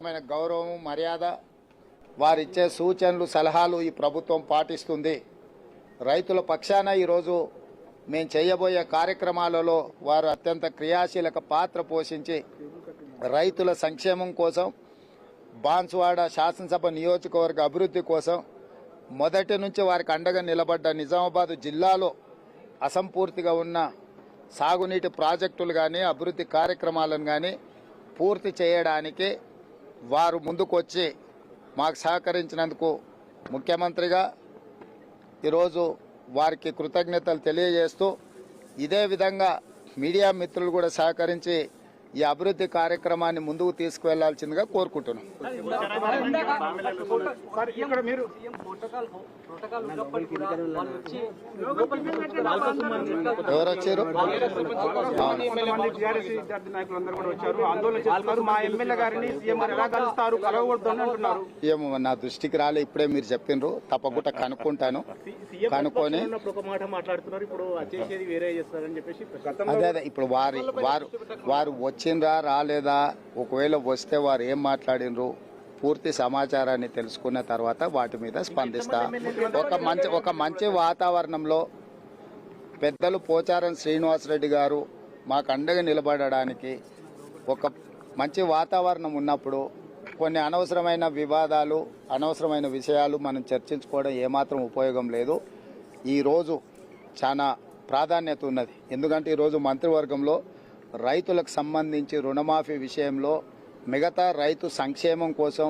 గౌరవం మర్యాద వారిచ్చే సూచనలు సలహాలు ఈ ప్రభుత్వం పాటిస్తుంది. రైతుల పక్షాన ఈరోజు మేము చేయబోయే కార్యక్రమాలలో వారు అత్యంత క్రియాశీలక పాత్ర పోషించి రైతుల సంక్షేమం కోసం బాన్సువాడ శాసనసభ నియోజకవర్గ అభివృద్ధి కోసం మొదటి నుంచి వారికి అండగా నిలబడ్డ నిజామాబాద్ జిల్లాలో అసంపూర్తిగా ఉన్న సాగునీటి ప్రాజెక్టులు కానీ అభివృద్ధి కార్యక్రమాలను కానీ పూర్తి చేయడానికి వారు ముందుకొచ్చి మాకు సహకరించినందుకు ముఖ్యమంత్రిగా ఈరోజు వారికి కృతజ్ఞతలు తెలియజేస్తూ ఇదే విధంగా మీడియా మిత్రులు కూడా సహకరించి ఈ అభివృద్ధి కార్యక్రమాన్ని ముందుకు తీసుకువెళ్లాల్సిందిగా కోరుకుంటున్నాం. ఎవరు వచ్చారు? ఏమో నా దృష్టికి రాలే, ఇప్పుడే మీరు చెప్పిండ్రు, తప్పకుండా కనుక్కుంటాను. కనుక్కొని అదే అదే ఇప్పుడు వారు వచ్చిండ్రా రాలేదా, ఒకవేళ వస్తే వారు ఏం మాట్లాడినరు పూర్తి సమాచారాన్ని తెలుసుకున్న తర్వాత వాటి మీద స్పందిస్తా. ఒక మంచి వాతావరణంలో పెద్దలు పోచారం శ్రీనివాసరెడ్డి గారు మాకు అండగా నిలబడడానికి ఒక మంచి వాతావరణం ఉన్నప్పుడు కొన్ని అనవసరమైన వివాదాలు అనవసరమైన విషయాలు మనం చర్చించుకోవడం ఏమాత్రం ఉపయోగం లేదు. ఈరోజు చాలా ప్రాధాన్యత ఉన్నది. ఎందుకంటే ఈరోజు మంత్రివర్గంలో రైతులకు సంబంధించి రుణమాఫీ విషయంలో మిగతా రైతు సంక్షేమం కోసం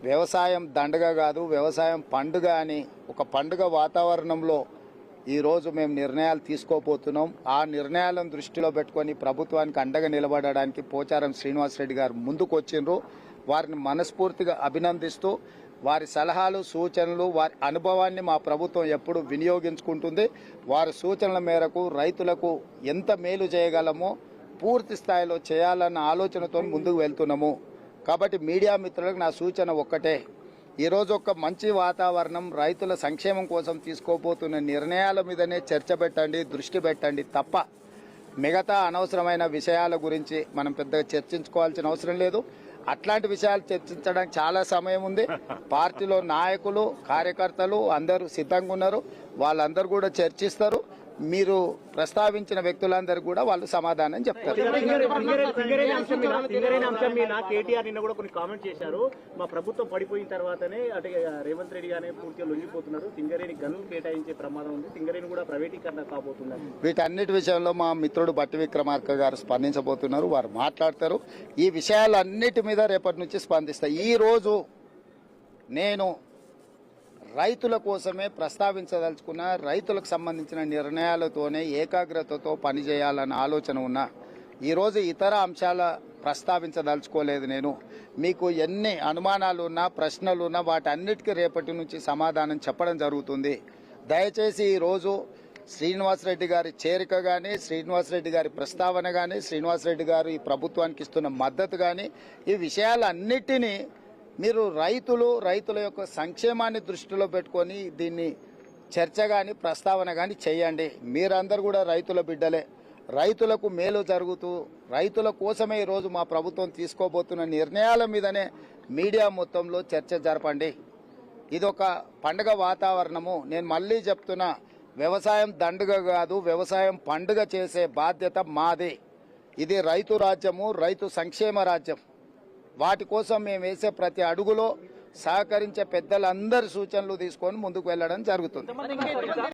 వ్యవసాయం దండగ కాదు వ్యవసాయం పండుగ అని ఒక పండుగ వాతావరణంలో ఈరోజు మేము నిర్ణయాలు తీసుకోబోతున్నాం. ఆ నిర్ణయాలను దృష్టిలో పెట్టుకొని ప్రభుత్వానికి అండగా నిలబడడానికి పోచారం శ్రీనివాసరెడ్డి గారు ముందుకు వచ్చిండ్రు. వారిని మనస్ఫూర్తిగా అభినందిస్తూ వారి సలహాలు సూచనలు వారి అనుభవాన్ని మా ప్రభుత్వం ఎప్పుడు వినియోగించుకుంటుంది. వారి సూచనల మేరకు రైతులకు ఎంత మేలు చేయగలమో పూర్తి స్థాయిలో చేయాలన్న ఆలోచనతో ముందుకు వెళ్తున్నాము. కాబట్టి మీడియా మిత్రులకు నా సూచన ఒక్కటే, ఈరోజు ఒక మంచి వాతావరణం రైతుల సంక్షేమం కోసం తీసుకోబోతున్న నిర్ణయాల మీదనే చర్చ పెట్టండి, దృష్టి పెట్టండి తప్ప మిగతా అనవసరమైన విషయాల గురించి మనం పెద్దగా చర్చించుకోవాల్సిన అవసరం లేదు. అట్లాంటి విషయాలు చర్చించడానికి చాలా సమయం ఉంది. పార్టీలో నాయకులు కార్యకర్తలు అందరూ సిద్ధంగా ఉన్నారు. వాళ్ళందరూ కూడా చర్చిస్తారు. మీరు ప్రస్తావించిన వ్యక్తులందరూ కూడా వాళ్ళు సమాధానం చెప్తారు. కేటీఆర్ నిన్న కూడా కొన్ని కామెంట్ చేశారు, మా ప్రభుత్వం పడిపోయిన తర్వాతనే అంటే రేవంత్ రెడ్డి గానే పూర్తిగా లొంగిపోతున్నారు, సింగరేణి గనులు కేటాయించే ప్రమాదం ఉంది, సింగరేణి కూడా ప్రైవేటీకరణ కాబోతున్నారు. వీటన్నిటి విషయంలో మా మిత్రుడు బట్టి విక్రమార్క గారు స్పందించబోతున్నారు. వారు మాట్లాడతారు. ఈ విషయాలన్నిటి మీద రేపటి నుంచి స్పందిస్తారు. ఈ రోజు నేను రైతుల కోసమే ప్రస్తావించదలుచుకున్న రైతులకు సంబంధించిన నిర్ణయాలతోనే ఏకాగ్రతతో పనిచేయాలన్న ఆలోచన ఉన్నా. ఈరోజు ఇతర అంశాల ప్రస్తావించదలుచుకోలేదు. నేను మీకు ఎన్ని అనుమానాలు ఉన్నా ప్రశ్నలు ఉన్నా వాటన్నిటికీ రేపటి నుంచి సమాధానం చెప్పడం జరుగుతుంది. దయచేసి ఈరోజు శ్రీనివాసరెడ్డి గారి చేరిక కానీ శ్రీనివాసరెడ్డి గారి ప్రస్తావన కానీ శ్రీనివాసరెడ్డి గారు ఈ ప్రభుత్వానికి ఇస్తున్న మద్దతు కానీ ఈ విషయాలన్నిటినీ మీరు రైతుల యొక్క సంక్షేమాన్ని దృష్టిలో పెట్టుకొని దీన్ని చర్చ కానీ ప్రస్తావన కానీ చేయండి. మీరందరూ కూడా రైతుల బిడ్డలే. రైతులకు మేలు జరుగుతూ రైతుల కోసమే ఈరోజు మా ప్రభుత్వం తీసుకోబోతున్న నిర్ణయాల మీదనే మీడియా మొత్తంలో చర్చ జరపండి. ఇదొక పండుగ వాతావరణము. నేను మళ్ళీ చెప్తున్నా, వ్యవసాయం దండుగ కాదు వ్యవసాయం పండుగ చేసే బాధ్యత మాది. ఇది రైతు రాజ్యము, రైతు సంక్షేమ రాజ్యం. వాటి కోసం మేము వేసే ప్రతి అడుగులో సహకరించే పెద్దలందరి సూచనలు తీసుకొని ముందుకు వెళ్ళడం జరుగుతుంది.